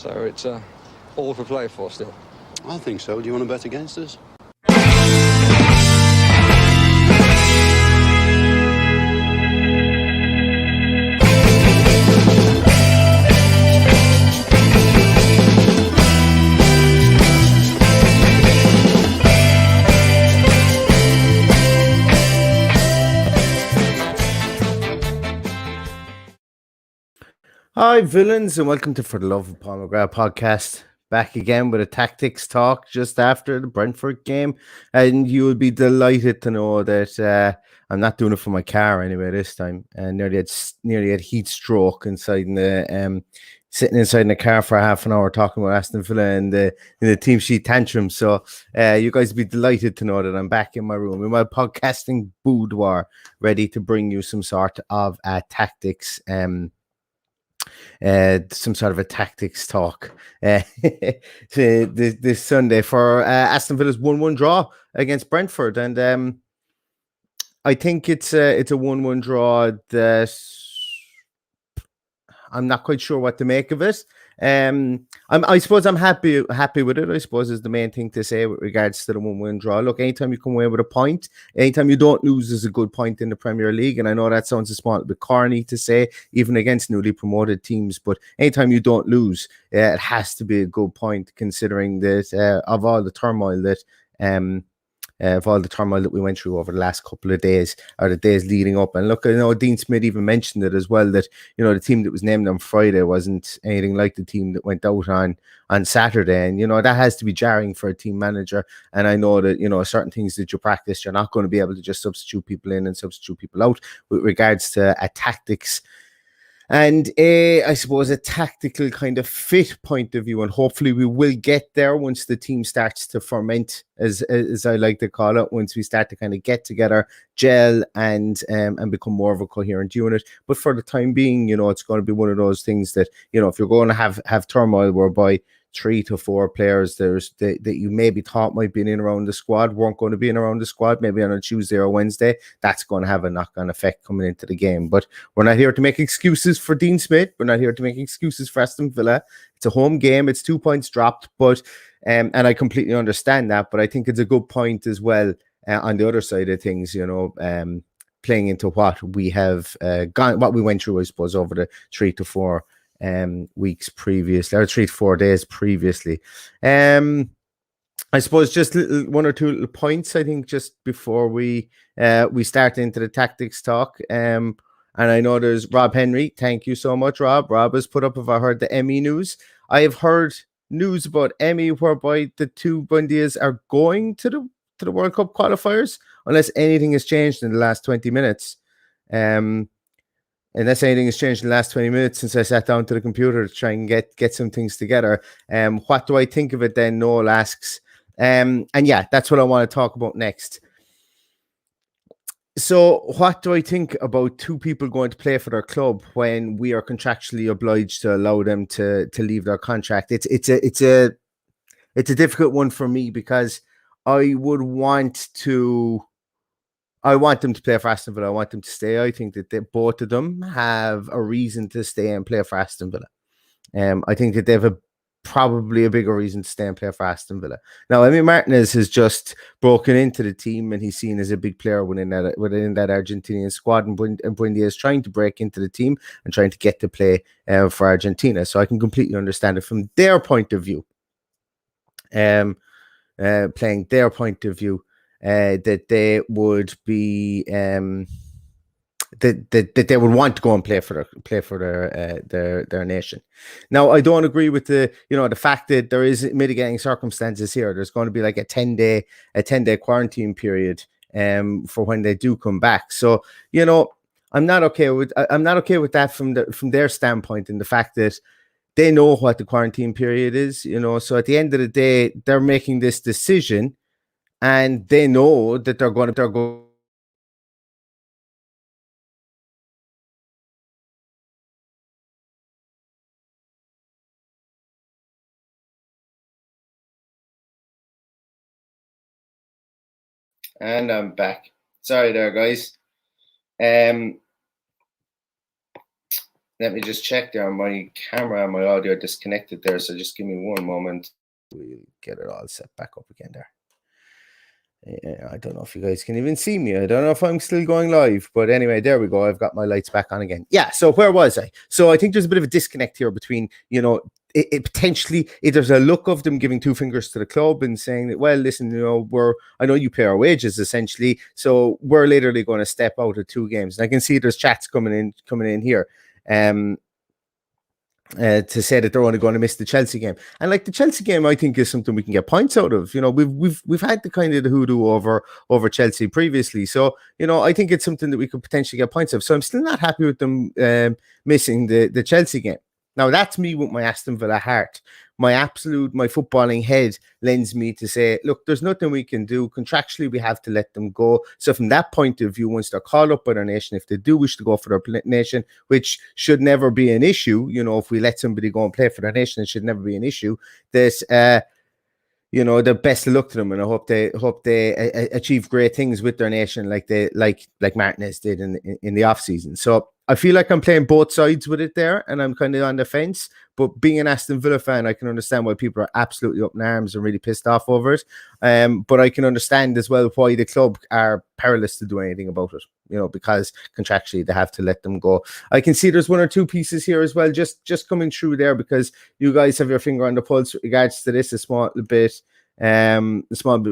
So it's all to play for still. I think so. Do you want to bet against us? Hi, villains, and welcome to For the Love of Paul McGrath podcast. Back again with a tactics talk just after the Brentford game, and you will be delighted to know that I'm not doing it for my car anyway this time. And nearly had heat stroke inside sitting inside in the car for half an hour talking about Aston Villa and the team sheet tantrum. So you guys will be delighted to know that I'm back in my room in my podcasting boudoir, ready to bring you some sort of tactics. Some sort of a tactics talk this Sunday for Aston Villa's 1-1 draw against Brentford, and I think it's a 1-1 draw that I'm not quite sure what to make of it. I suppose I'm happy with it. I suppose is the main thing to say with regards to the 1-1 draw. Look, anytime you come away with a point, anytime you don't lose is a good point in the Premier League. And I know that sounds a small bit corny to say, even against newly promoted teams. But anytime you don't lose, it has to be a good point, considering that of all the turmoil that we went through over the last couple of days or the days leading up. And look, I know Dean Smith even mentioned it as well, that, you know, the team that was named on Friday wasn't anything like the team that went out on Saturday. And, you know, that has to be jarring for a team manager. And I know that, you know, certain things that you practice, you're not going to be able to just substitute people in and substitute people out with regards to tactics. And I suppose a tactical kind of fit point of view, and hopefully we will get there once the team starts to ferment, as I like to call it, once we start to kind of get together, gel, and become more of a coherent unit. But for the time being, you know, it's going to be one of those things that, you know, if you're going to have turmoil whereby 3 to 4 players that you maybe thought might be in around the squad weren't going to be in around the squad, maybe on a Tuesday or Wednesday, that's going to have a knock-on effect coming into the game. But we're not here to make excuses for Dean Smith. We're not here to make excuses for Aston Villa. It's a home game. It's 2 points dropped, but and I completely understand that. But I think it's a good point as well on the other side of things, you know, playing into what we have what we went through, I suppose, over the 3 to 4 weeks previously, or 3 to 4 days previously. I suppose just 1 or 2 little points, I think, just before we start into the tactics talk. And I know there's Rob Henry. Thank you so much, Rob. Rob has put up, if I heard the Emmy news. I have heard news about Emmy whereby the 2 Buendias are going to the World Cup qualifiers, unless anything has changed in the last 20 minutes. Unless anything has changed in the last 20 minutes since I sat down to the computer to try and get some things together. What do I think of it then? Noel asks. And yeah, that's what I want to talk about next. So what do I think about 2 people going to play for their club when we are contractually obliged to allow them to leave their contract? It's a difficult one for me, because I want them to play for Aston Villa. I want them to stay. I think that both of them have a reason to stay and play for Aston Villa. I think that they have probably a bigger reason to stay and play for Aston Villa. Now, Emi Martinez has just broken into the team, and he's seen as a big player within that Argentinian squad. And Buendia is trying to break into the team and trying to get to play for Argentina. So I can completely understand it from their point of view. Playing their point of view. That they would be that they would want to go and play for their nation. Now, I don't agree with the fact that there is mitigating circumstances here. There's going to be like a 10-day quarantine period for when they do come back. So, you know, I'm not okay with that from their standpoint, and the fact that they know what the quarantine period is, you know. So at the end of the day, they're making this decision, and they know that they're going to And I'm back. Sorry there, guys. Let me just check there. My camera and my audio disconnected there, so just give me one moment. We'll get it all set back up again there. I don't know if you guys can even see me. I don't know if I'm still going live, but anyway, there we go. I've got my lights back on again. Yeah, so where was I? So I think there's a bit of a disconnect here between, it potentially, there's a look of them giving two fingers to the club and saying that, well, listen, I know you pay our wages essentially, so we're literally going to step out of 2 games. And I can see there's chats coming in here. To say that they're only going to miss the Chelsea game, and like the Chelsea game, I think is something we can get points out of. We've had the kind of the hoodoo over Chelsea previously, so I think it's something that we could potentially get points of. So I'm still not happy with them missing the Chelsea game. Now that's me with my Aston Villa heart. My footballing head lends me to say, look, there's nothing we can do. Contractually, we have to let them go. So from that point of view, once they're called up by their nation, if they do wish to go for their nation, which should never be an issue, if we let somebody go and play for their nation, it should never be an issue. There's the best of luck to them, and I hope they achieve great things with their nation, like Martinez did in the off season. So I feel like I'm playing both sides with it there, and I'm kind of on the fence. But being an Aston Villa fan, I can understand why people are absolutely up in arms and really pissed off over it. But I can understand as well why the club are powerless to do anything about it. Because contractually they have to let them go. I can see there's 1 or 2 pieces here as well, just coming through there, because you guys have your finger on the pulse with regards to this a small bit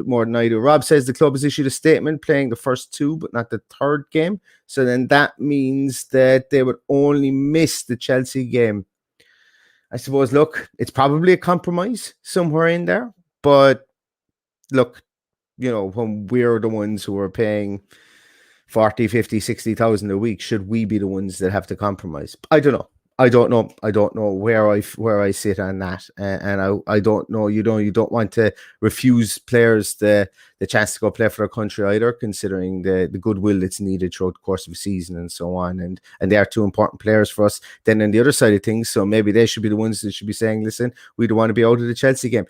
more than I do. Rob says the club has issued a statement playing the first 2 but not the 3rd game. So then that means that they would only miss the Chelsea game. I suppose, look, it's probably a compromise somewhere in there. But look, when we're the ones who are paying 40, 50, 60,000 a week, should we be the ones that have to compromise? I don't know. I don't know where I sit on that, and I don't know. You don't want to refuse players the chance to go play for their country either, considering the goodwill that's needed throughout the course of a season and so on. And they are 2 important players for us. Then on the other side of things, so maybe they should be the ones that should be saying, listen, we don't want to be out of the Chelsea game,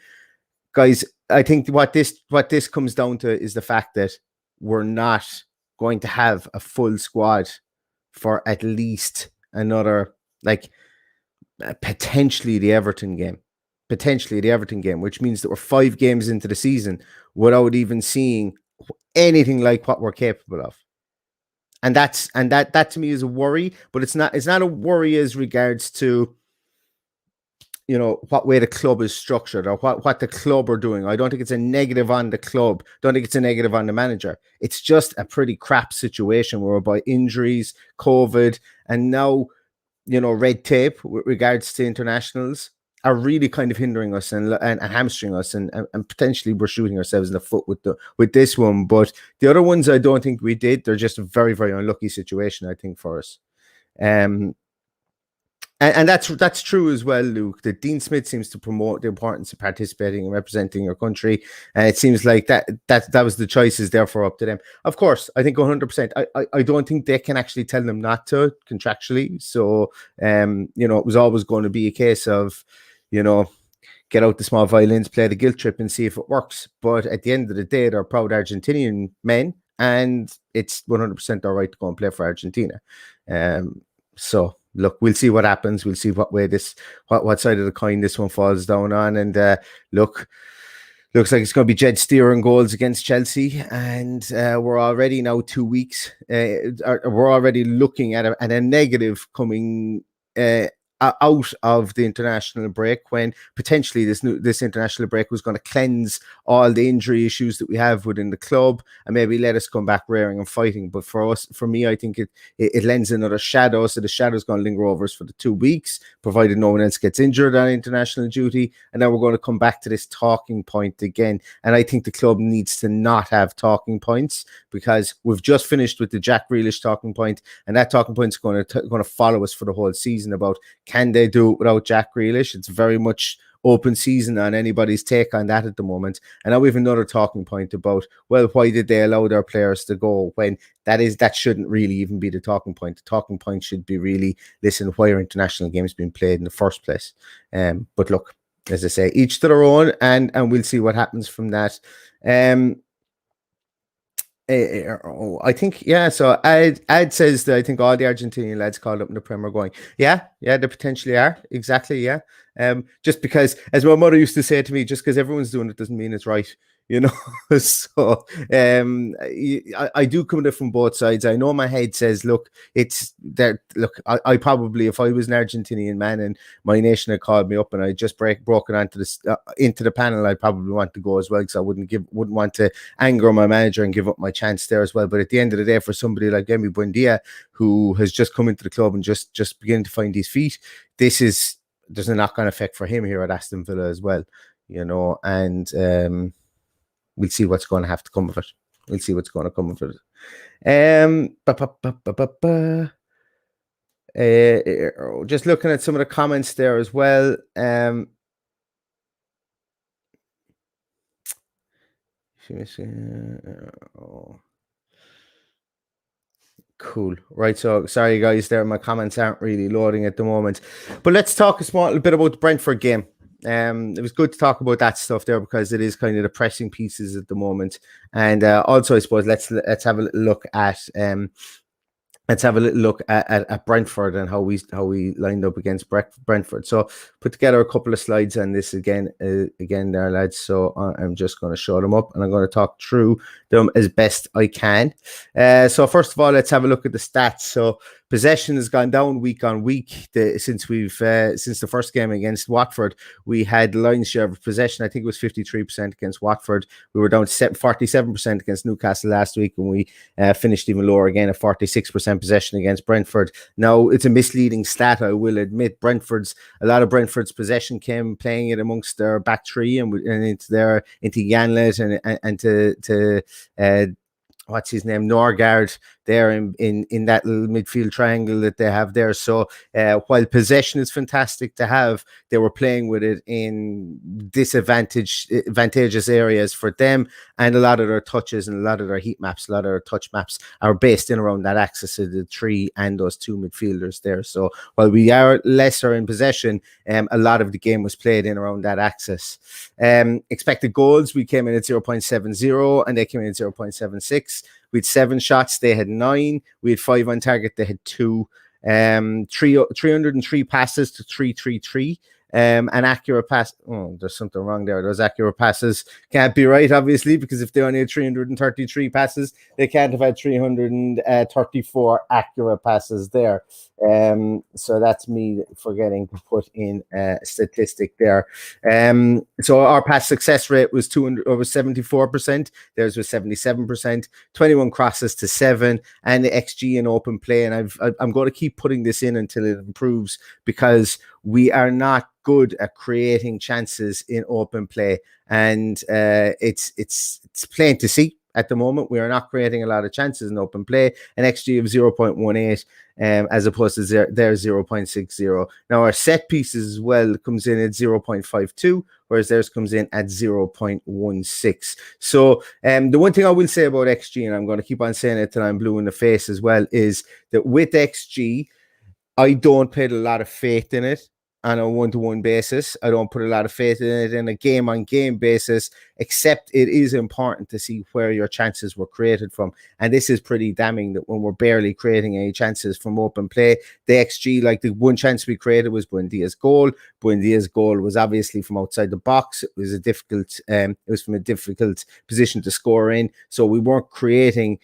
guys. I think what this comes down to is the fact that we're not going to have a full squad for at least another, potentially the Everton game, which means that we're 5 games into the season without even seeing anything like what we're capable of. And that to me is a worry, but it's not a worry as regards to what way the club is structured or what the club are doing. I don't think it's a negative on the club. Don't think it's a negative on the manager. It's just a pretty crap situation whereby injuries, COVID, and now red tape with regards to internationals are really kind of hindering us and hamstring us, and potentially we're shooting ourselves in the foot with this one. But the other ones, I don't think we did. They're just a very, very unlucky situation, I think, for us. And that's true as well, Luke. That Dean Smith seems to promote the importance of participating and representing your country, and it seems like that was the choices, therefore up to them. Of course, I think 100%. I don't think they can actually tell them not to contractually. So it was always going to be a case of get out the small violins, play the guilt trip, and see if it works. But at the end of the day, they're proud Argentinian men, and it's 100% all right to go and play for Argentina. So look, we'll see what happens. We'll see what way what side of the coin this one falls down on. And looks like it's going to be Jed steering goals against Chelsea. And we're already now 2 weeks. We're already looking at a negative coming out of the international break, when potentially this international break was going to cleanse all the injury issues that we have within the club and maybe let us come back raring and fighting. But for me, I think it lends another shadow. So the shadow's going to linger over us for the 2 weeks, provided no one else gets injured on international duty. And then we're going to come back to this talking point again. And I think the club needs to not have talking points, because we've just finished with the Jack Grealish talking point, and that talking point is going to follow us for the whole season about, can they do it without Jack Grealish? It's very much open season on anybody's take on that at the moment. And now we have another talking point about, well, why did they allow their players to go, when that shouldn't really even be the talking point. The talking point should be really, listen, why are international games being played in the first place? But look, as I say, each to their own, and we'll see what happens from that. I think, yeah. So Ad says that I think all the Argentinian lads called up in the Premier are going, yeah, they potentially are. Exactly, yeah. Just because, as my mother used to say to me, just because everyone's doing it doesn't mean it's right, you know. So I do come at it from both sides. I know my head says, look, it's that. Look, I probably, if I was an Argentinian man and my nation had called me up and I just broken onto into the panel, I'd probably want to go as well because I wouldn't want to anger my manager and give up my chance there as well. But at the end of the day, for somebody like Buendia, who has just come into the club and just beginning to find his feet, there's a knock-on effect for him here at Aston Villa as well, you know, and we'll see what's going to have to come of it. We'll see what's going to come of it. Just looking at some of the comments there as well. Cool. Right. So sorry, guys, there. My comments aren't really loading at the moment. But let's talk a small bit about the Brentford game. It was good to talk about that stuff there because it is kind of the pressing pieces at the moment. And also, I suppose let's have a little look at Brentford and how we lined up against Brentford. So put together a couple of slides on this again there, lads. So I'm just going to show them up and I'm going to talk through them as best I can. So first of all, let's have a look at the stats. So possession has gone down week on week since the first game against Watford. We had the lion's share of possession. I think it was 53% against Watford. We were down to 47% against Newcastle last week, and we finished even lower again at 46% possession against Brentford. Now, it's a misleading stat, I will admit. A lot of Brentford's possession came playing it amongst their back three and into Yanlet and to what's his name, Norgard, there in that little midfield triangle that they have there. So while possession is fantastic to have, they were playing with it in disadvantageous areas for them, and a lot of their touches and a lot of their heat maps, a lot of their touch maps are based in around that axis of the three and those two midfielders there. So while we are lesser in possession, a lot of the game was played in around that axis. Expected goals, we came in at 0.70 and they came in at 0.76. We had 7 shots, they had 9. We had 5 on target, they had 2. 303 passes to 333. An accurate pass. Oh, there's something wrong there. Those accurate passes can't be right, obviously, because if they only had 333 passes, they can't have had 334 accurate passes there. So that's me forgetting to put in a statistic there. So our pass success rate was 74%. Theirs was 77%. 21 crosses to 7, and the XG in open play. And I'm going to keep putting this in until it improves, because we are not good at creating chances in open play, and it's plain to see at the moment. We are not creating a lot of chances in open play. An XG of 0.18 as opposed to their 0.60. Now our set pieces as well comes in at 0.52, whereas theirs comes in at 0.16. So the one thing I will say about XG, and I'm going to keep on saying it till I'm blue in the face as well, is that with XG, I don't put a lot of faith in it on a one-to-one basis. I don't put a lot of faith in it in a game-on-game basis, except it is important to see where your chances were created from. And this is pretty damning that when we're barely creating any chances from open play, the XG, like the one chance we created was Buendia's goal. Buendia's goal was obviously from outside the box. It was from a difficult position to score in. So we weren't creating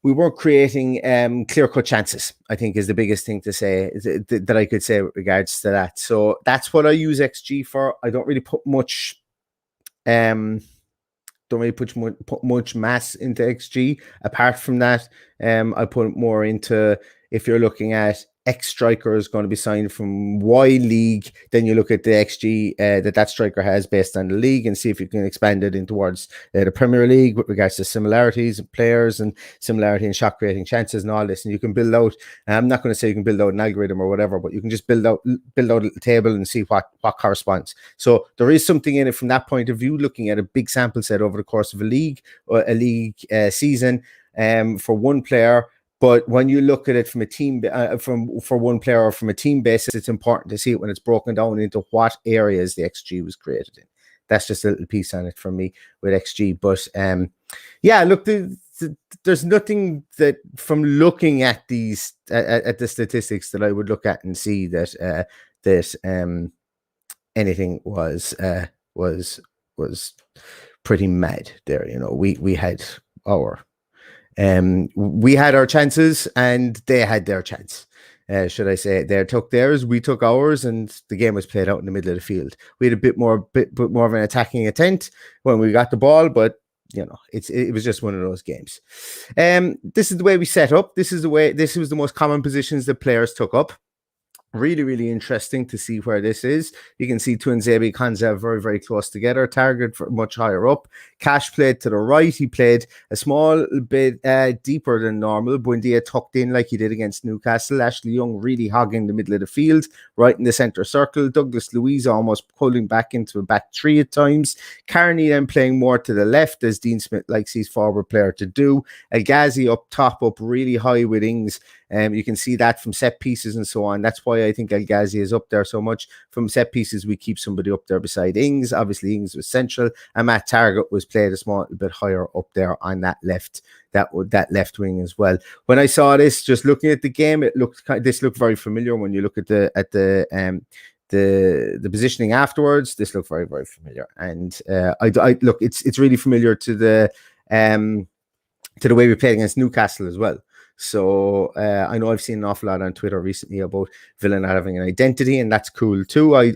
clear-cut chances, I think, is the biggest thing to say that I could say with regards to that. So that's what I use XG for. I don't really put much put much mass into XG. Apart from that, I put more into, if you're looking at X striker is going to be signed from Y league, then you look at the XG that striker has based on the league and see if you can expand it in towards the Premier League with regards to similarities of players and similarity in shot creating chances and all this. And you can build out, I'm not going to say you can build out an algorithm or whatever, but you can just build out a little table and see what corresponds. So there is something in it from that point of view, looking at a big sample set over the course of a league season for one player. But when you look at it from a team, for one player or from a team basis, it's important to see it when it's broken down into what areas the XG was created in. That's just a little piece on it for me with XG. But yeah, look, there's nothing that from looking at these at the statistics that I would look at and see that anything was pretty mad there. We had our chances and they had their chance. Should I say? They took theirs, we took ours, and the game was played out in the middle of the field. We had a bit more of an attacking intent when we got the ball, but it was just one of those games. This is the way we set up. This was the most common positions that players took up. Really, really interesting to see where this is. You can see Tuanzebe, Konza very, very close together. Target much higher up. Cash played to the right. He played a small bit deeper than normal. Buendia tucked in like he did against Newcastle. Ashley Young really hogging the middle of the field, right in the centre circle. Douglas Luiz almost pulling back into a back three at times. Carney then playing more to the left, as Dean Smith likes his forward player to do. El Ghazi up top, up really high with Ings. You can see that from set pieces and so on. That's why I think El Ghazi is up there so much. From set pieces, we keep somebody up there beside Ings. Obviously, Ings was central, and Matt Targett was played a small bit higher up there on that left wing as well. When I saw this, just looking at the game, this looked very familiar. When you look at the positioning afterwards, this looked very, very familiar. And I look, it's really familiar to the way we played against Newcastle as well. So I know I've seen an awful lot on Twitter recently about Villa not having an identity, and that's cool too. I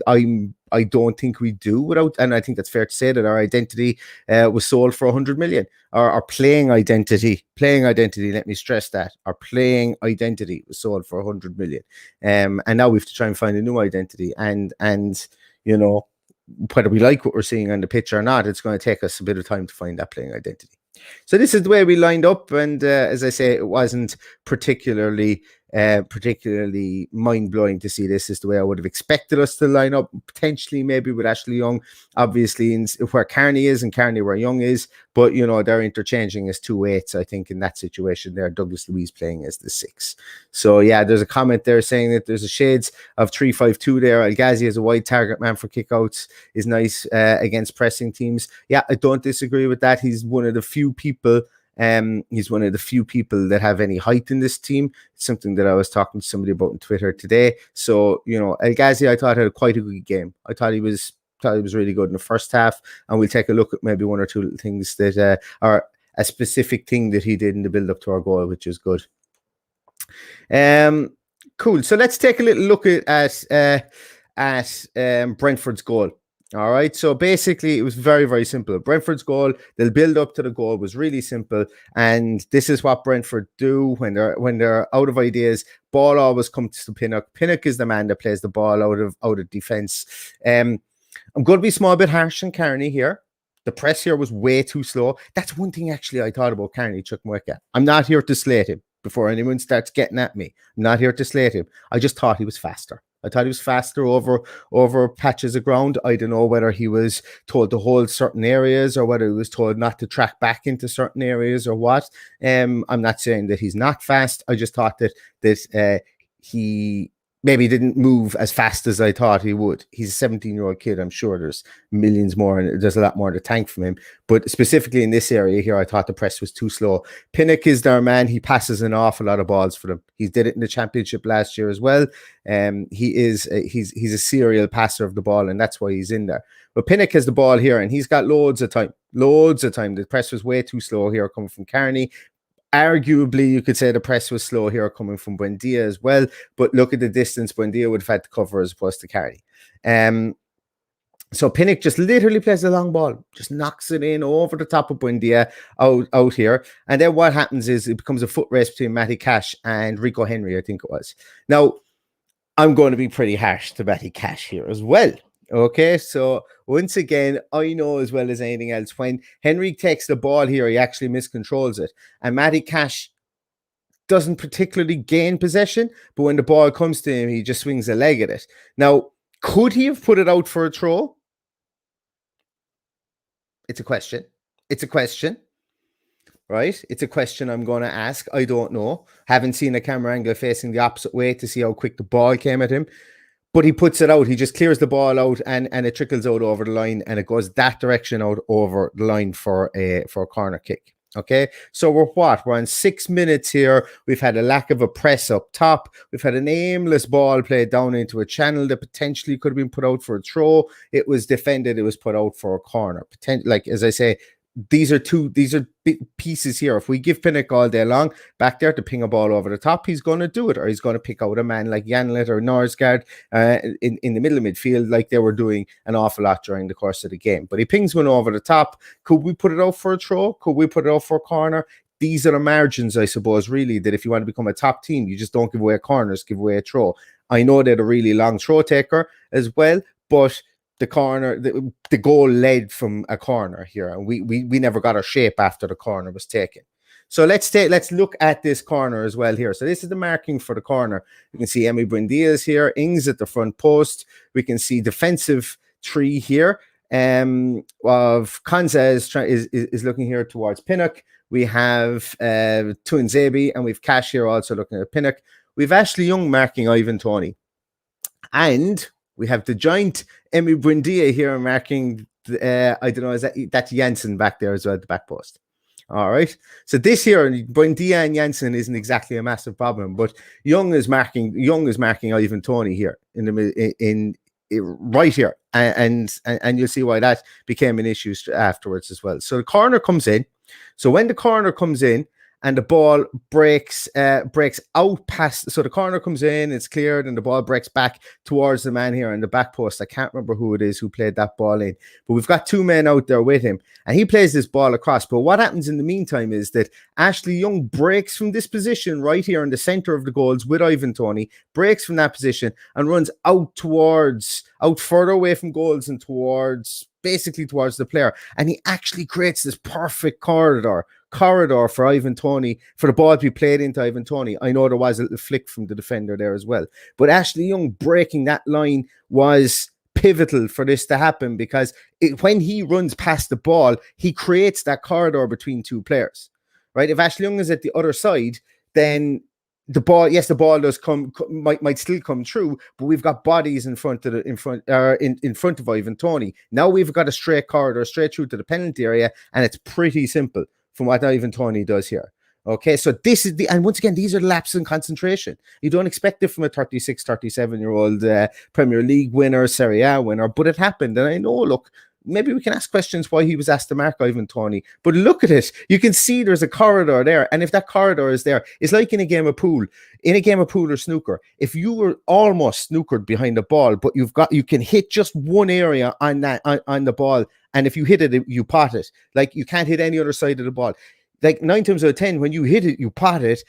don't think we do without, and I think that's fair to say that our identity was sold for 100 million. Our playing identity, let me stress that. Our playing identity was sold for 100 million. And now we have to try and find a new identity. And whether we like what we're seeing on the pitch or not, it's going to take us a bit of time to find that playing identity. So this is the way we lined up, and as I say, it wasn't particularly mind-blowing to see. This is the way I would have expected us to line up, potentially maybe with Ashley Young, obviously in where Carney is and Carney where Young is, but they're interchanging as 2 8s, I think, in that situation there. Douglas Luiz playing as the 6. So yeah, there's a comment there saying that there's a shades of 3-5-2 there. El Ghazi as a wide target man for kickouts is nice against pressing teams. Yeah, I don't disagree with that. He's one of the few people that have any height in this team. It's something that I was talking to somebody about on Twitter today. So, El Ghazi, I thought, had quite a good game. I thought he was really good in the first half, and we'll take a look at maybe one or two little things that are a specific thing that he did in the build-up to our goal, which is good. Cool. So let's take a little look at Brentford's goal. All right, so basically it was very, very simple. Brentford's goal, they'll build up to the goal, was really simple, and this is what Brentford do when they're out of ideas. Ball always comes to Pinnock. Pinnock is the man that plays the ball out of defense. I'm going to be a small bit harsh on Carney here. The press here was way too slow. That's one thing actually I thought about Carney Chukwuemeka. I'm not here to slate him before anyone starts getting at me. I'm not here to slate him. I just thought he was faster. I thought he was faster over patches of ground. I don't know whether he was told to hold certain areas or whether he was told not to track back into certain areas or what. I'm not saying that he's not fast. I just thought that he maybe didn't move as fast as I thought he would. He's a 17-year-old kid. I'm sure there's millions more and there's a lot more to thank from him. But specifically in this area here, I thought the press was too slow. Pinnock is their man. He passes an awful lot of balls for them. He did it in the championship last year as well. He's a serial passer of the ball, and that's why he's in there. But Pinnock has the ball here, and he's got loads of time. The press was way too slow here coming from Carney. Arguably, you could say the press was slow here coming from Buendia as well. But look at the distance Buendia would have had to cover as opposed to Carney. So Pinnock just literally plays the long ball, just knocks it in over the top of Buendia out here. And then what happens is it becomes a foot race between Matty Cash and Rico Henry, I think it was. Now, I'm going to be pretty harsh to Matty Cash here as well. Okay, so once again, I know as well as anything else, when Henry takes the ball here, he actually miscontrols it. And Matty Cash doesn't particularly gain possession, but when the ball comes to him, he just swings a leg at it. Now, could he have put it out for a throw? It's a question. Right? It's a question I'm going to ask. I don't know. Haven't seen a camera angle facing the opposite way to see how quick the ball came at him. But he puts it out. He just clears the ball out and it trickles out over the line and it goes that direction out over the line for a corner kick. Okay, so we're on 6 minutes here. We've had a lack of a press up top. We've had an aimless ball played down into a channel that potentially could have been put out for a throw. It was defended. It was put out for a corner. Like as I say, these are big pieces here. If we give Pinnock all day long back there to ping a ball over the top, he's going to do it, or he's going to pick out a man like Janlet or Norsgaard in the middle of midfield, like they were doing an awful lot during the course of the game. But he pings one over the top. Could we put it out for a throw? Could we put it out for a corner? These are the margins, I suppose, really, that if you want to become a top team, you just don't give away corners, give away a throw. I know they're a really long throw taker as well, but the corner, the goal led from a corner here, and we never got our shape after the corner was taken. So let's look at this corner as well here. So this is the marking for the corner. You can see Emi Buendia is here, Ings at the front post. We can see defensive tree here. Of Kanza is looking here towards Pinnock. We have Tuanzebe and we've Cash here also looking at Pinnock. We've Ashley Young marking Ivan Toney, and we have the giant Emi Buendia here marking, I don't know, that's Janssen back there as well at the back post. All right. So this here, Buendia and Janssen isn't exactly a massive problem, but Young is marking Ivan Toney here in right here. And you'll see why that became an issue afterwards as well. So the corner comes in. So when the corner comes in, and the ball breaks out past, so the corner comes in, it's cleared, and the ball breaks back towards the man here in the back post. I can't remember who it is who played that ball in, but we've got two men out there with him, and he plays this ball across. But what happens in the meantime is that Ashley Young breaks from this position right here in the center of the goals with Ivan Toney, breaks from that position and runs out further away from goals and basically towards the player, and he actually creates this perfect corridor for Ivan Toney, for the ball to be played into Ivan Toney. I know there was a little flick from the defender there as well, but Ashley Young breaking that line was pivotal for this to happen, because when he runs past the ball, he creates that corridor between two players, right? If Ashley Young is at the other side, then the ball does might still come through, but we've got bodies in front of Ivan Toney. Now we've got a straight corridor straight through to the penalty area, and it's pretty simple from what Ivan Toney does here. Okay, so this is and once again, these are lapses in concentration. You don't expect it from a 36, 37-year-old Premier League winner, Serie A winner, but it happened. And I know, look, maybe we can ask questions why he was asked to mark Ivan Toney, but look at it. You can see there's a corridor there, and if that corridor is there, it's like in a game of pool or snooker. If you were almost snookered behind the ball, but you can hit just one area on the ball, and if you hit it, you pot it. Like, you can't hit any other side of the ball. Like 9 times out of 10, when you hit it, you pot it.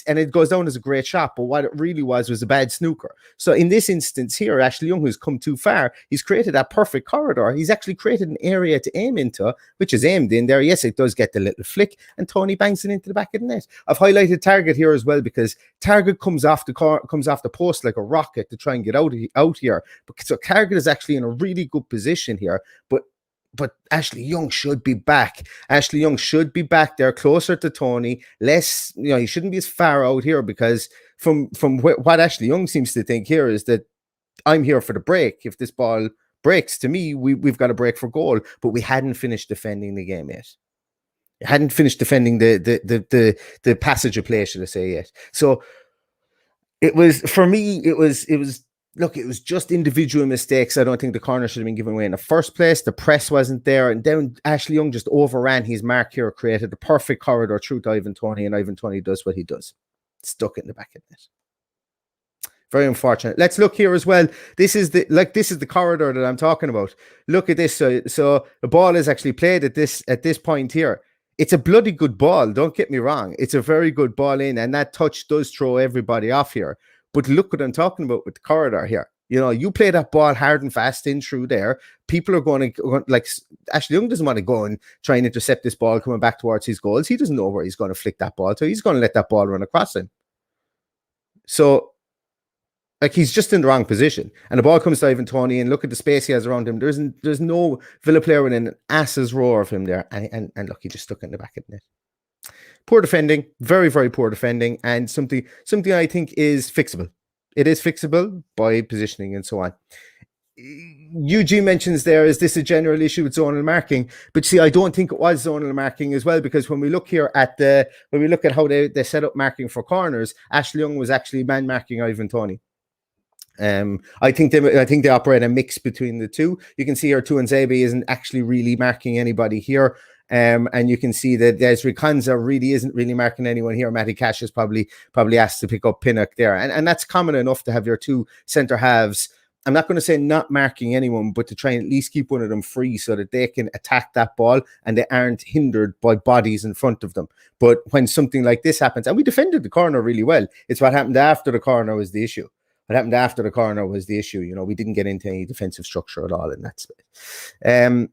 And it goes down as a great shot. But what it really was a bad snooker. So in this instance here, Ashley Young, who's come too far, he's created that perfect corridor. He's actually created an area to aim into, which is aimed in there. Yes, it does get the little flick, and Toney bangs it into the back of the net. I've highlighted Target here as well, because Target comes off the post like a rocket to try and get out here. So Target is actually in a really good position here, but Ashley Young should be back. Ashley Young should be back there, closer to Toney. Less, he shouldn't be as far out here, because from what Ashley Young seems to think here is that I'm here for the break. If this ball breaks, to me, we've got a break for goal, but we hadn't finished defending the game yet. Hadn't finished defending the passage of play, should I say, yet. So it was, for me, it was. Look, it was just individual mistakes. I don't think the corner should have been given away in the first place. The press wasn't there. And then Ashley Young just overran his mark here, created the perfect corridor through to Ivan Toney, and Ivan Toney does what he does. Stuck it in the back of the net. Very unfortunate. Let's look here as well. This is the corridor that I'm talking about. Look at this. So the ball is actually played at this point here. It's a bloody good ball. Don't get me wrong. It's a very good ball in, and that touch does throw everybody off here. But look what I'm talking about with the corridor here. You play that ball hard and fast in through there. People are going to, like, Ashley Young doesn't want to go and try and intercept this ball coming back towards his goals. He doesn't know where he's going to flick that ball to. He's going to let that ball run across him. So, like, he's just in the wrong position. And the ball comes to Ivan Toney, and look at the space he has around him. There's no Villa player within an ass's roar of him there. And look, he just stuck it in the back of the net. Poor defending, very, very poor defending, and something I think is fixable. It is fixable by positioning and so on. Eugene mentions there, is this a general issue with zonal marking? But see, I don't think it was zonal marking as well, because when we look here at how they set up marking for corners, Ashley Young was actually man marking Ivan Toney. I think they operate a mix between the two. You can see here Tuanzebe isn't actually really marking anybody here. And you can see that Desiree Konza really isn't really marking anyone here. Matty Cash is probably asked to pick up Pinnock there. And that's common enough to have your two centre halves. I'm not going to say not marking anyone, but to try and at least keep one of them free so that they can attack that ball and they aren't hindered by bodies in front of them. But when something like this happens, and we defended the corner really well, it's what happened after the corner was the issue. What happened after the corner was the issue. You know, we didn't get into any defensive structure at all in that space.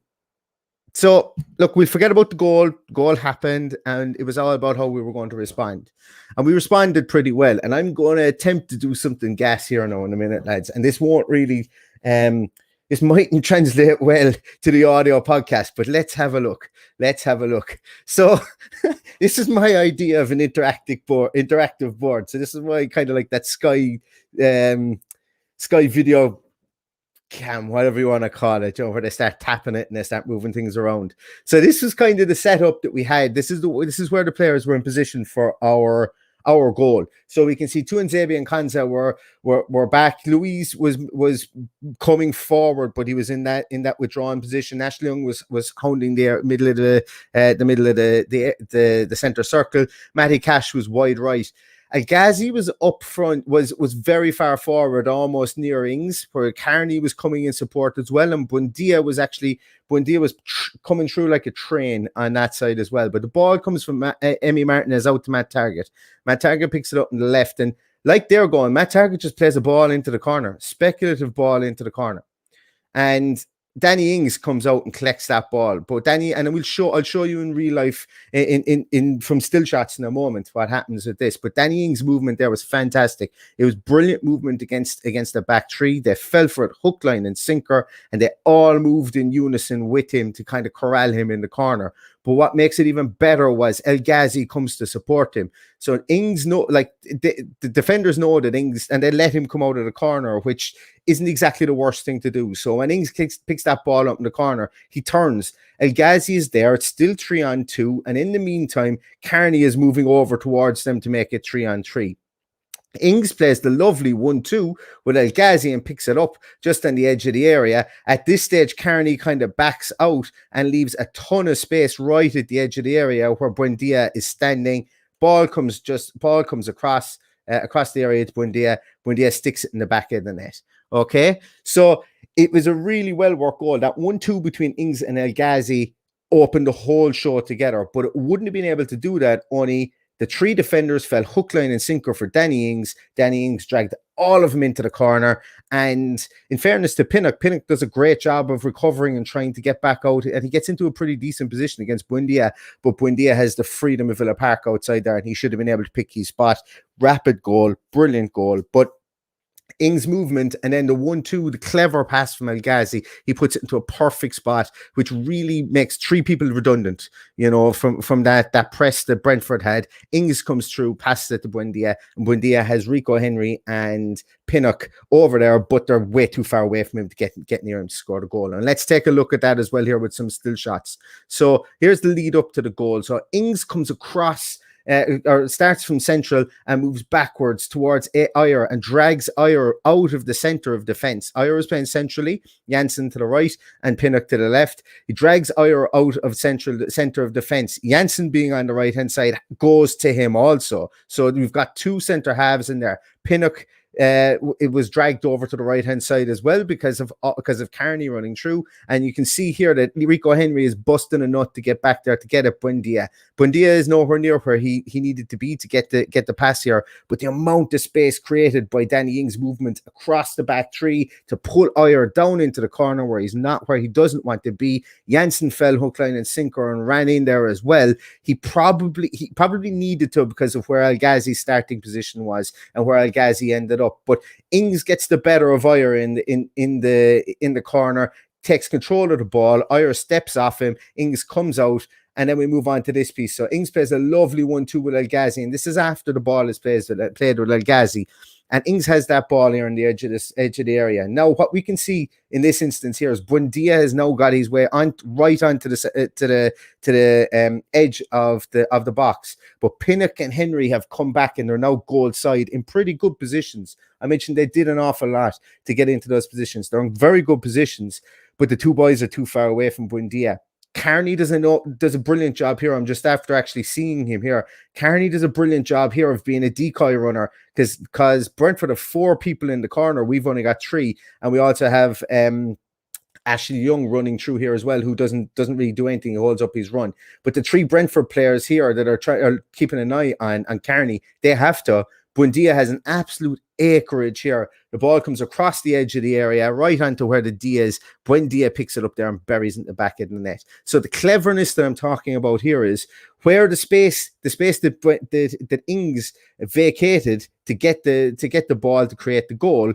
So, look, we'll forget about the goal. Goal happened, and it was all about how we were going to respond. And we responded pretty well. And I'm going to attempt to do something gas here now in a minute, lads. And this won't really, this mightn't translate well to the audio podcast, but let's have a look. So, this is my idea of an interactive board. So this is why I kind of like that Sky video cam, whatever you want to call it, where they start tapping it and they start moving things around. So this was kind of the setup that we had. This is where the players were in position for our goal. So we can see Tuanzebe and Konza were back. Louise was coming forward, but he was in that withdrawn position. Ashley Young was hounding the middle of the center circle. Matty Cash was wide right. Al-Ghazi was up front, was very far forward, almost near Ings, where Carney was coming in support as well, and Buendia was coming through like a train on that side as well. But the ball comes from Emmy Martinez out to Matt Targett. Matt Targett picks it up on the left, and like they're going, Matt Targett just plays a ball into the corner, speculative ball into the corner, and Danny Ings comes out and collects that ball. But Danny, and I'll show you in real life in from still shots in a moment what happens with this. But Danny Ings' movement there was fantastic. It was brilliant movement against the back three. They fell for it hook, line, and sinker, and they all moved in unison with him to kind of corral him in the corner. But what makes it even better was El-Ghazi comes to support him. So Ings the defenders know that Ings, and they let him come out of the corner, which isn't exactly the worst thing to do. So when Ings picks that ball up in the corner, he turns. El-Ghazi is there. It's still 3-on-2. And in the meantime, Carney is moving over towards them to make it 3-on-3. Ings plays the lovely 1-2 with El-Ghazi and picks it up just on the edge of the area. At this stage, Carney kind of backs out and leaves a ton of space right at the edge of the area where Buendia is standing. Ball comes across the area to Buendia. Buendia sticks it in the back of the net. Okay, so it was a really well worked goal. That 1-2 between Ings and El-Ghazi opened the whole show together, but it wouldn't have been able to do that only the three defenders fell hook, line, and sinker for Danny Ings. Danny Ings dragged all of them into the corner. And in fairness to Pinnock does a great job of recovering and trying to get back out. And he gets into a pretty decent position against Buendia. But Buendia has the freedom of Villa Park outside there, and he should have been able to pick his spot. Rapid goal, brilliant goal. But Ings' movement, and then the 1-2, the clever pass from El-Ghazi, he puts it into a perfect spot, which really makes three people redundant, from that press that Brentford had. Ings comes through, passes it to Buendia, and Buendia has Rico Henry and Pinnock over there, but they're way too far away from him to get near him to score the goal. And let's take a look at that as well here with some still shots. So here's the lead up to the goal. So Ings comes across, or starts from central and moves backwards towards Ayer and drags Ayer out of the center of defense. Ayer is playing centrally, Janssen to the right and Pinnock to the left. He drags Ayer out of center of defense. Janssen, being on the right hand side, goes to him also. So we've got two center halves in there. Pinnock, it was dragged over to the right hand side as well because of Carney running through, and you can see here that Rico Henry is busting a nut to get back there to get at Buendia. Buendia is nowhere near where he needed to be to get the pass here, but the amount of space created by Danny Ings' movement across the back three to pull Ayer down into the corner where he doesn't want to be. Janssen fell hook, line, and sinker and ran in there as well. He probably needed to because of where El-Ghazi's starting position was and where El-Ghazi ended up. But Ings gets the better of Ayer in the corner, takes control of the ball. Ayer steps off him. Ings comes out, and then we move on to this piece. So Ings plays a lovely 1-2 with El-Ghazi, and this is after the ball is played with El-Ghazi. And Ings has that ball here on the edge of the area. Now, what we can see in this instance here is Buendia has now got his way on right onto the edge of the box. But Pinnock and Henry have come back and they're now goal side in pretty good positions. I mentioned they did an awful lot to get into those positions. They're in very good positions, but the two boys are too far away from Buendia. Carney does a brilliant job here. I'm just after actually seeing him here. Carney does a brilliant job here of being a decoy runner because Brentford have 4 people in the corner. We've only got 3, and we also have Ashley Young running through here as well, who doesn't really do anything. He holds up his run. But the 3 Brentford players here that are keeping an eye on Carney, they have to. Buendia has an absolute acreage here. The ball comes across the edge of the area, right onto where the D is. Buendia picks it up there and buries it in the back of the net. So the cleverness that I'm talking about here is where the space that Ings vacated to get the ball to create the goal.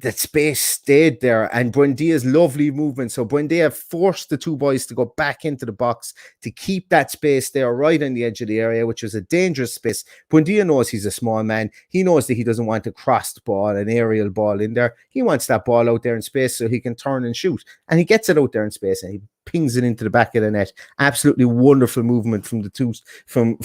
That space stayed there, and Buendia's lovely movement. So Buendia forced the 2 boys to go back into the box to keep that space there right on the edge of the area, which was a dangerous space. Buendia knows he's a small man. He knows that he doesn't want to cross the ball, an aerial ball in there. He wants that ball out there in space so he can turn and shoot. And he gets it out there in space and he pings it into the back of the net. Absolutely wonderful movement from the two, from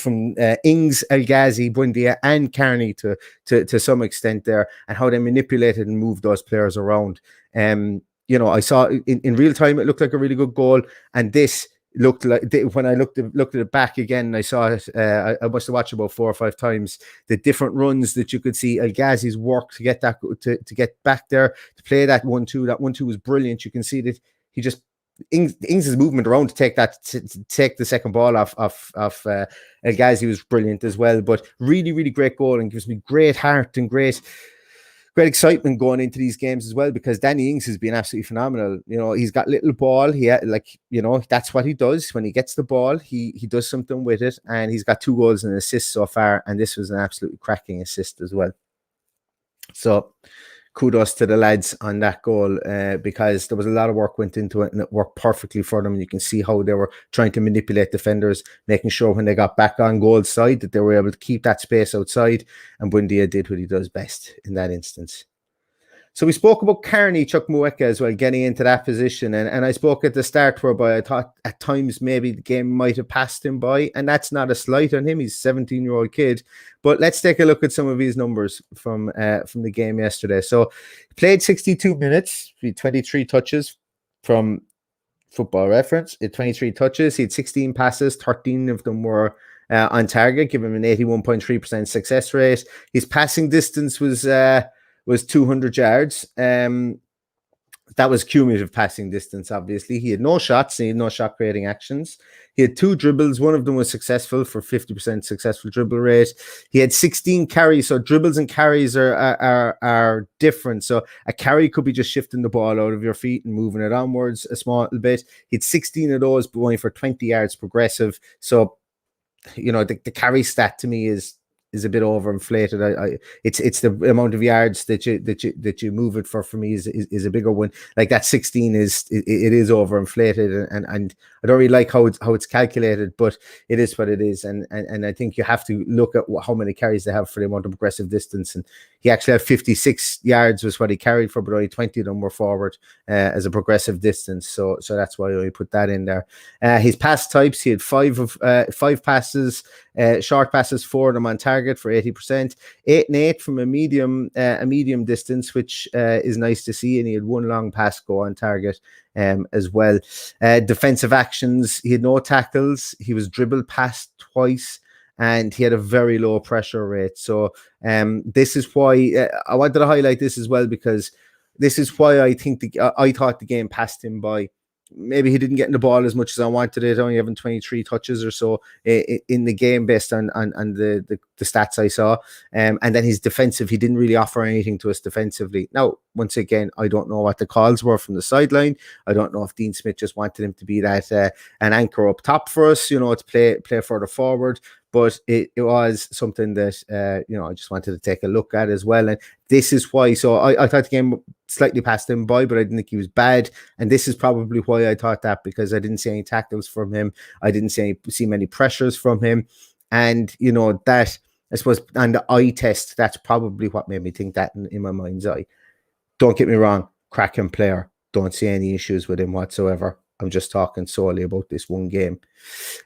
Ings, El Ghazi, Buendia, and Carney to some extent there, and how they manipulated and moved those players around. I saw in real time it looked like a really good goal, and this looked like when I looked at it back again, I saw it. I must have watched it about 4 or 5 times. The different runs that you could see El Ghazi's work to get that to get back there to play that 1-2. That 1-2 was brilliant. You can see that he just Ings' movement around to take the second ball off El Ghazi was brilliant as well. But really, really great goal, and gives me great heart and great excitement going into these games as well, because Danny Ings has been absolutely phenomenal. He's got little ball. That's what he does. When he gets the ball, he does something with it, and he's got 2 goals and an assist so far, and this was an absolutely cracking assist as well. So kudos to the lads on that goal, because there was a lot of work went into it, and it worked perfectly for them. And you can see how they were trying to manipulate defenders, making sure when they got back on goal side that they were able to keep that space outside. And Buendia did what he does best in that instance. So we spoke about Carney Chukwuemeka as well, getting into that position. And I spoke at the start whereby I thought at times maybe the game might have passed him by. And that's not a slight on him. He's a 17-year-old kid. But let's take a look at some of his numbers from the game yesterday. So he played 62 minutes, 23 touches from Football Reference. He had 23 touches. He had 16 passes. 13 of them were on target, giving him an 81.3% success rate. His passing distance was 200 yards. That was cumulative passing distance, obviously. He had no shots. He had no shot creating actions. He had 2 dribbles. One of them was successful for 50% successful dribble rate. He had 16 carries. So dribbles and carries are different. So a carry could be just shifting the ball out of your feet and moving it onwards a small little bit. He had 16 of those going for 20 yards progressive. So, the carry stat to me is a bit overinflated. It's the amount of yards that you move it for me is a bigger one. Like that 16 is overinflated, and I don't really like how it's calculated, but it is what it is. And I think you have to look at how many carries they have for the amount of progressive distance. And he actually had 56 yards was what he carried for, but only 20 of them were forward as a progressive distance. So that's why I put that in there. His pass types, he had 5 passes, short passes, 4 of them on target for 80%, 8 and 8 from a medium distance, which is nice to see. And he had 1 long pass go on target as well. Defensive actions, he had no tackles. He was dribbled past twice, and he had a very low pressure rate. So this is why I wanted to highlight this as well, because this is why I think I thought the game passed him by. Maybe he didn't get in the ball as much as I wanted it, only having 23 touches or so in the game based on the stats I saw. And then his defensive, he didn't really offer anything to us defensively. Now, once again, I don't know what the calls were from the sideline. I don't know if Dean Smith just wanted him to be that an anchor up top for us, to play further forward. But it was something that, I just wanted to take a look at as well. And this is why. So I thought the game slightly passed him by, but I didn't think he was bad. And this is probably why I thought that, because I didn't see any tackles from him. I didn't see many pressures from him. And, that I suppose, and the eye test, that's probably what made me think that in my mind's eye. Don't get me wrong, cracking player. Don't see any issues with him whatsoever. I'm just talking solely about this one game.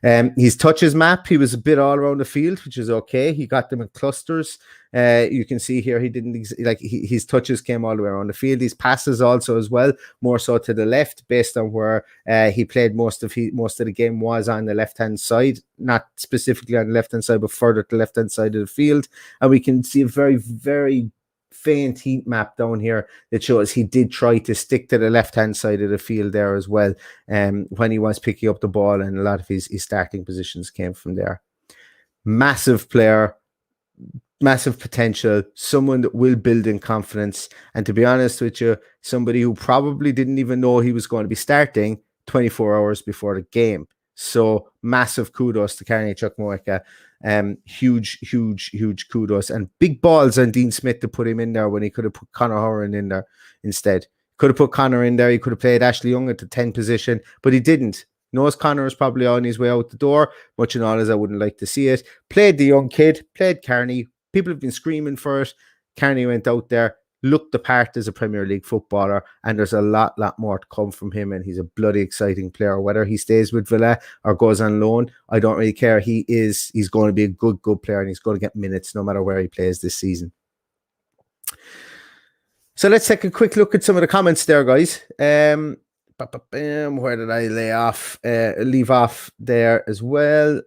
His touches map, he was a bit all around the field, which is okay. He got them in clusters. You can see here he didn't his touches came all the way around the field. His passes also as well, more so to the left, based on where he played most of the game was on the left hand side, not specifically on the left hand side, but further to the left hand side of the field. And we can see a very, very faint heat map down here that shows he did try to stick to the left hand side of the field there as well, when he was picking up the ball, and a lot of his starting positions came from there. Massive player, massive potential, someone that will build in confidence, and to be honest with you, somebody who probably didn't even know he was going to be starting 24 hours before the game. So massive kudos to Carney Chukwuemeka. Huge kudos, and big balls on Dean Smith to put him in there when he could have put Conor Horan in there instead. Could have put Conor in there. He could have played Ashley Young at the 10 position, but he didn't. Knows Conor is probably on his way out the door, much and all as I wouldn't like to see it. Played the young kid, played Carney. People have been screaming for it. Carney went out there, looked the part as a Premier League footballer, and there's a lot more to come from him, and he's a bloody exciting player. Whether he stays with Villa or goes on loan, I don't really care. He's going to be a good player, and he's going to get minutes no matter where he plays this season. So let's take a quick look at some of the comments there, guys. Where did I leave off there as well?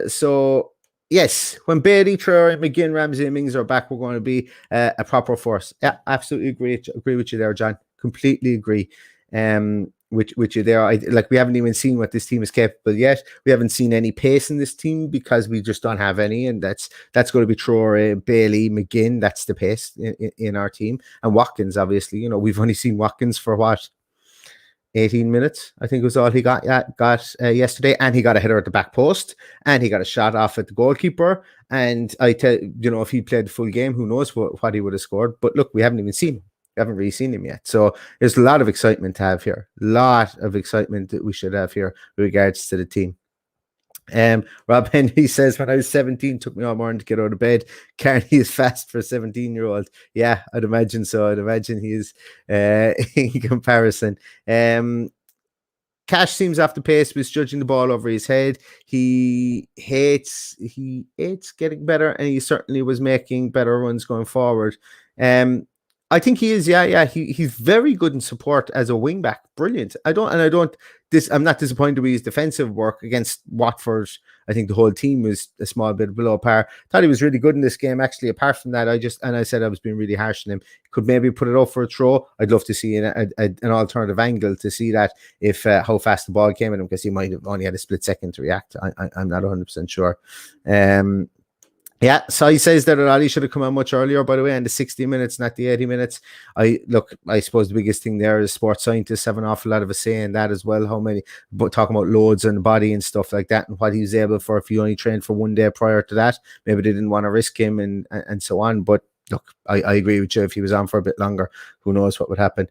So yes, when Bailey, Traore, McGinn, Ramsey, and Ings are back, we're going to be a proper force. Yeah, absolutely agree with you there, John. Completely agree with you there. We haven't even seen what this team is capable yet. We haven't seen any pace in this team because we just don't have any, and that's going to be Traore, Bailey, McGinn. That's the pace in our team, and Watkins. Obviously, you know, we've only seen Watkins for what, 18 minutes, I think was all he got yesterday, and he got a header at the back post, and he got a shot off at the goalkeeper. And I tell you know, if he played the full game, who knows what he would have scored. But look, we haven't even seen him. We haven't really seen him yet. So there's a lot of excitement to have here. A lot of excitement that we should have here with regards to the team. Rob Henry says, when I was 17, took me all morning to get out of bed. Carney is fast for a 17-year-old. Yeah, I'd imagine so. I'd imagine he is in comparison. Cash seems off the pace, misjudging the ball over his head. He hates getting better, and he certainly was making better runs going forward. I think he is, he's very good in support as a wing back. Brilliant. I'm not disappointed with his defensive work against Watford. I think the whole team was a small bit below par. Thought he was really good in this game, actually. Apart from that, I said I was being really harsh on him. Could maybe put it up for a throw. I'd love to see an alternative angle to see that, if how fast the ball came at him, because he might have only had a split second to react. I'm not 100% sure. Yeah, so he says that Ali should have come on much earlier, by the way, in the 60 minutes, not the 80 minutes. I suppose the biggest thing there is sports scientists have an awful lot of a say in that as well. Talking about loads on the body and stuff like that, and what he was able for if he only trained for one day prior to that. Maybe they didn't want to risk him and so on. But look, I agree with you. If he was on for a bit longer, who knows what would happen.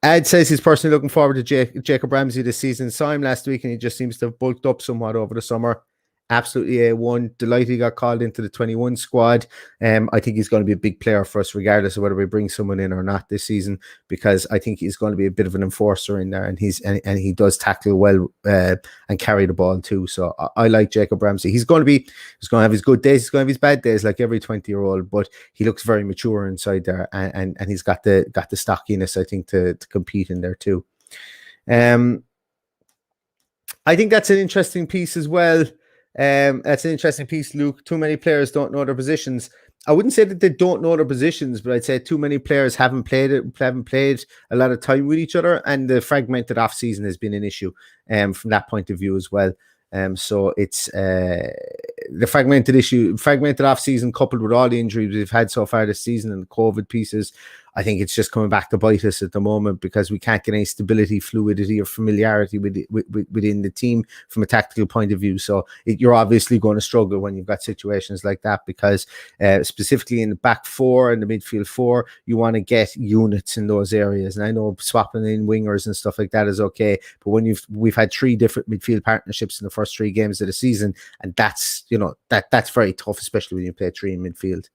Ad says he's personally looking forward to Jacob Ramsey this season. Saw him last week, and he just seems to have bulked up somewhat over the summer. Absolutely A1. Delighted he got called into the 21 squad. I think he's going to be a big player for us, regardless of whether we bring someone in or not this season, because I think he's going to be a bit of an enforcer in there, and he does tackle well and carry the ball too. So I like Jacob Ramsey. He's going to have his good days. He's going to have his bad days, like every 20-year-old. But he looks very mature inside there, and he's got the stockiness, I think, to compete in there too. I think that's an interesting piece as well. That's an interesting piece, Luke. Too many players don't know their positions. I wouldn't say that they don't know their positions, but I'd say too many players haven't played a lot of time with each other, and the fragmented off season has been an issue from that point of view as well. So it's the fragmented off season coupled with all the injuries we've had so far this season and the COVID pieces. I think it's just coming back to bite us at the moment because we can't get any stability, fluidity, or familiarity within the team from a tactical point of view. So you're obviously going to struggle when you've got situations like that because specifically in the back four and the midfield four, you want to get units in those areas. And I know swapping in wingers and stuff like that is okay, but when we've had 3 different midfield partnerships in the first 3 games of the season, and that's that's very tough, especially when you play 3 in midfield.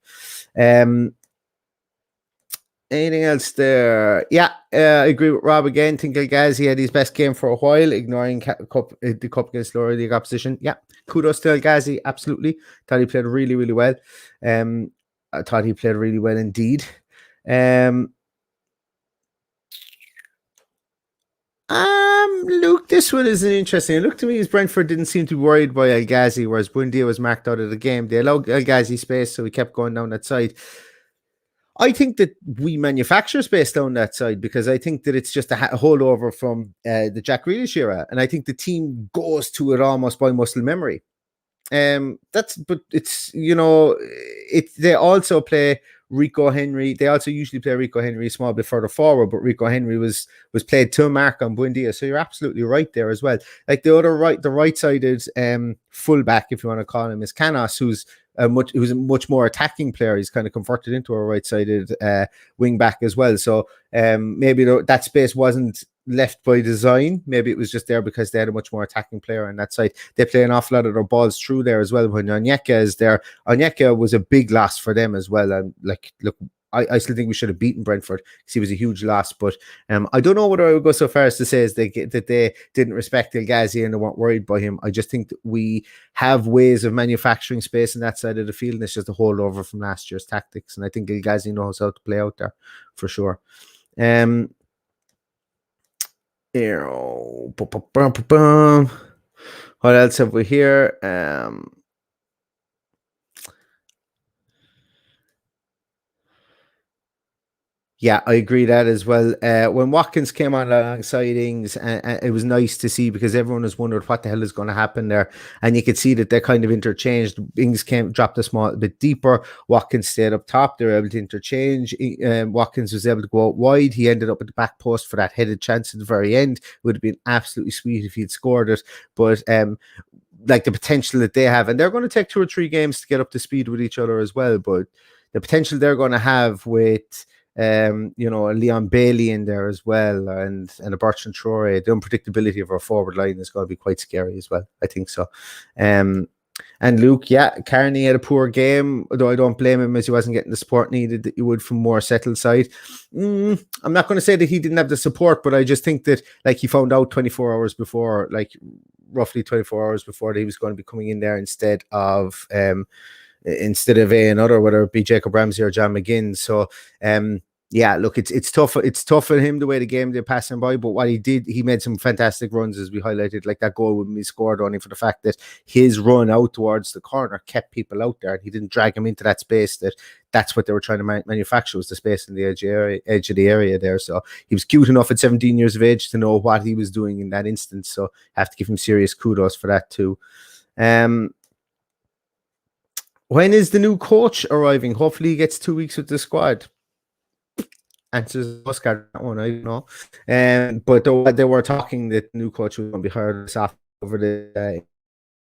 Anything else there? Yeah, I agree with Rob again. Think El Ghazi had his best game for a while, ignoring the cup against lower league opposition. Yeah, kudos to El Ghazi, absolutely. Thought he played really, really well. I thought he played really well indeed. Luke, this one is interesting. It looked to me as Brentford didn't seem to be worried by El Ghazi, whereas Buendia was marked out of the game. They allowed El Ghazi space, so he kept going down that side. I think that we manufacture space down that side because I think that it's just a holdover from the Jack Grealish era, and I think the team goes to it almost by muscle memory. But it's they also play Rico Henry. They also usually play Rico Henry a small bit further forward, but Rico Henry was played to mark on Buendia. So you're absolutely right there as well. Like the right-sided fullback, if you want to call him, is Carneys, who's a much more attacking player. He's kind of converted into a right-sided wing back as well. So maybe that space wasn't left by design. Maybe it was just there because they had a much more attacking player on that side. They play an awful lot of their balls through there as well. When Onyeka is there, Onyeka was a big loss for them as well. And look, I still think we should have beaten Brentford because he was a huge loss. But I don't know whether I would go so far as to say that they didn't respect El Ghazi and they weren't worried by him. I just think that we have ways of manufacturing space on that side of the field, and it's just a holdover from last year's tactics. And I think El Ghazi knows how to play out there for sure. What else have we here? Yeah, I agree that as well. When Watkins came on alongside Ings, it was nice to see because everyone was wondering what the hell is going to happen there, and you could see that they kind of interchanged. Ings dropped a small bit deeper. Watkins stayed up top. They were able to interchange. Watkins was able to go out wide. He ended up at the back post for that headed chance at the very end. It would have been absolutely sweet if he'd scored it, but like the potential that they have, and they're going to take 2 or 3 games to get up to speed with each other as well. But the potential they're going to have with Leon Bailey in there as well, and a Bertrand Traore, the unpredictability of our forward line is going to be quite scary as well. I think so. And Luke, yeah, Carney had a poor game, although I don't blame him as he wasn't getting the support needed that you would from more settled side. I'm not going to say that he didn't have the support, but I just think that he found out 24 hours before, roughly 24 hours before, that he was going to be coming in there instead of another, whether it be Jacob Ramsey or John McGinn. So yeah, look, it's tough. It's tough for him the way the game did pass him by. But what he did, he made some fantastic runs, as we highlighted, like that goal when he scored, only for the fact that his run out towards the corner kept people out there, and he didn't drag him into that space. That's what they were trying to manufacture, was the space in the edge of the area there. So he was cute enough at 17 years of age to know what he was doing in that instance. So I have to give him serious kudos for that too. When is the new coach arriving? Hopefully he gets 2 weeks with the squad. Answers Oscar that one, I don't know. But they were talking that the new coach was going to be hired this after over the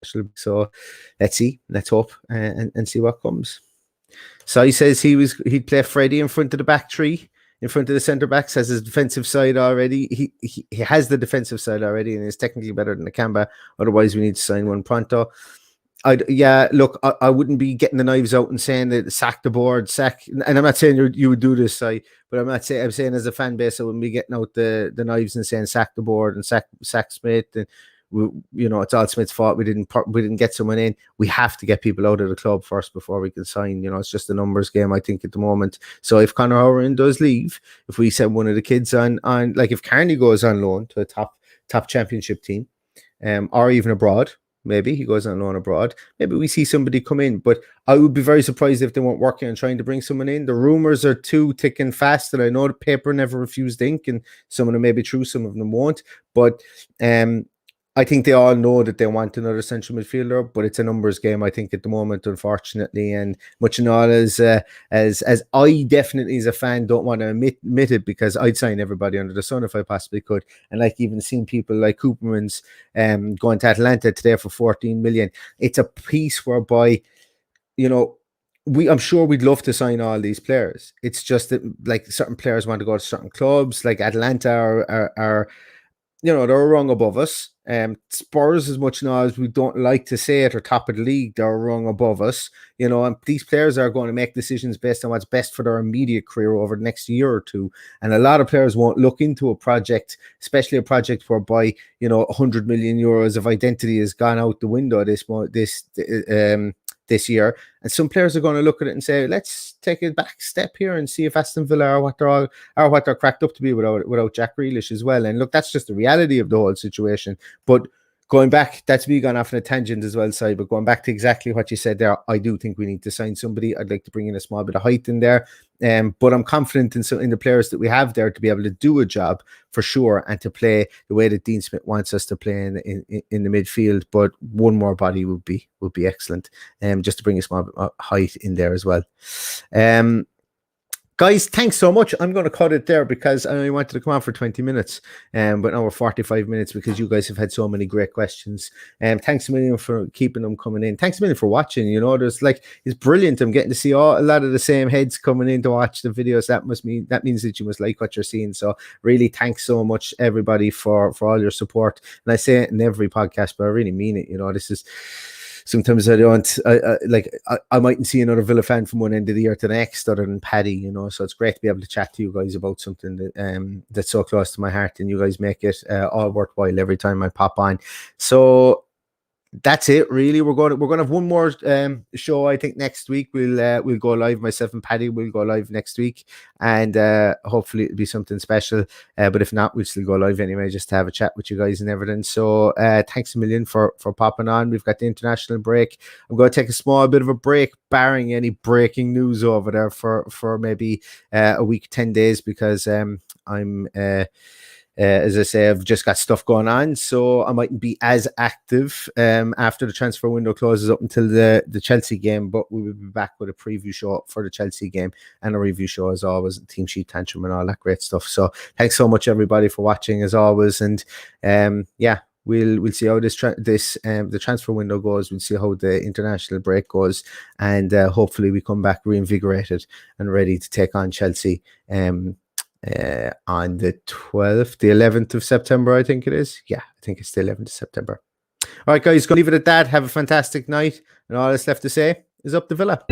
so let's see, let's hope and see what comes. So he says he'd play Freddie in front of the back three, in front of the centre backs, has his defensive side already. He has the defensive side already and is technically better than Nakamba. Otherwise, we need to sign one pronto. Look, I wouldn't be getting the knives out and saying that sack the board, and I'm not saying you would do this, but I'm saying as a fan base, I wouldn't be getting out the knives and saying sack the board and sack Smith, and it's all Smith's fault. We didn't get someone in. We have to get people out of the club first before we can sign. It's just a numbers game, I think, at the moment. So if Conor Horan does leave, if we send one of the kids on like if Carney goes on loan to a top championship team, or even abroad. Maybe he goes on loan abroad. Maybe we see somebody come in, but I would be very surprised if they weren't working on trying to bring someone in. The rumors are too thick and fast, and I know the paper never refused ink, and some of them may be true, some of them won't. But I think they all know that they want another central midfielder, but it's a numbers game, I think, at the moment, unfortunately. And much and all as I definitely, as a fan, don't want to admit it, because I'd sign everybody under the sun if I possibly could. And like even seeing people like Cooperman's going to Atlanta today for 14 million, it's a piece whereby, you know, I'm sure we'd love to sign all these players. It's just that like certain players want to go to certain clubs, like Atlanta are you know, they're a rung above us. Spurs, as much now as we don't like to say it, are top of the league, they're a rung above us. You know, and these players are going to make decisions based on what's best for their immediate career over the next year or two. And a lot of players won't look into a project, especially a project whereby, you know, 100 million euros of identity has gone out the window this year. And some players are going to look at it and say, let's take a back step here and see if Aston Villa are what they're cracked up to be without Jack Grealish as well. And look, that's just the reality of the whole situation. But going back, that's me going off on a tangent as well, Si, but going back to exactly what you said there, I do think we need to sign somebody. I'd like to bring in a small bit of height in there. But I'm confident in the players that we have there to be able to do a job for sure, and to play the way that Dean Smith wants us to play in the midfield. But one more body would be excellent, just to bring a small bit of height in there as well. Guys, thanks so much. I'm going to cut it there because I only wanted to come on for 20 minutes, but now we're 45 minutes because you guys have had so many great questions. Thanks a million for keeping them coming in. Thanks a million for watching. You know, it's brilliant. I'm getting to see a lot of the same heads coming in to watch the videos. That means that you must like what you're seeing. So really, thanks so much, everybody, for all your support. And I say it in every podcast, but I really mean it. You know, this is. Sometimes I don't I mightn't see another Villa fan from one end of the year to the next other than Paddy, you know, so it's great to be able to chat to you guys about something that that's so close to my heart, and you guys make it all worthwhile every time I pop on. So that's it, really. We're going to have one more show. I think next week we'll go live. Myself and Paddy will go live next week, and hopefully it'll be something special. But if not, we'll still go live anyway, just to have a chat with you guys and everything. So thanks a million for popping on. We've got the international break. I'm going to take a small bit of a break, barring any breaking news over there for maybe a week, 10 days, because I'm as I say, I've just got stuff going on, so I mightn't be as active after the transfer window closes up until the Chelsea game, but we will be back with a preview show for the Chelsea game and a review show as always, team sheet tantrum and all that great stuff. So thanks so much, everybody, for watching as always, and yeah, we'll see how the transfer window goes. We'll see how the international break goes, and hopefully we come back reinvigorated and ready to take on Chelsea on the 11th of September, I think it is. Yeah, I think it's the 11th of September. All right, guys, gonna leave it at that. Have a fantastic night, and all that's left to say is up the Villa.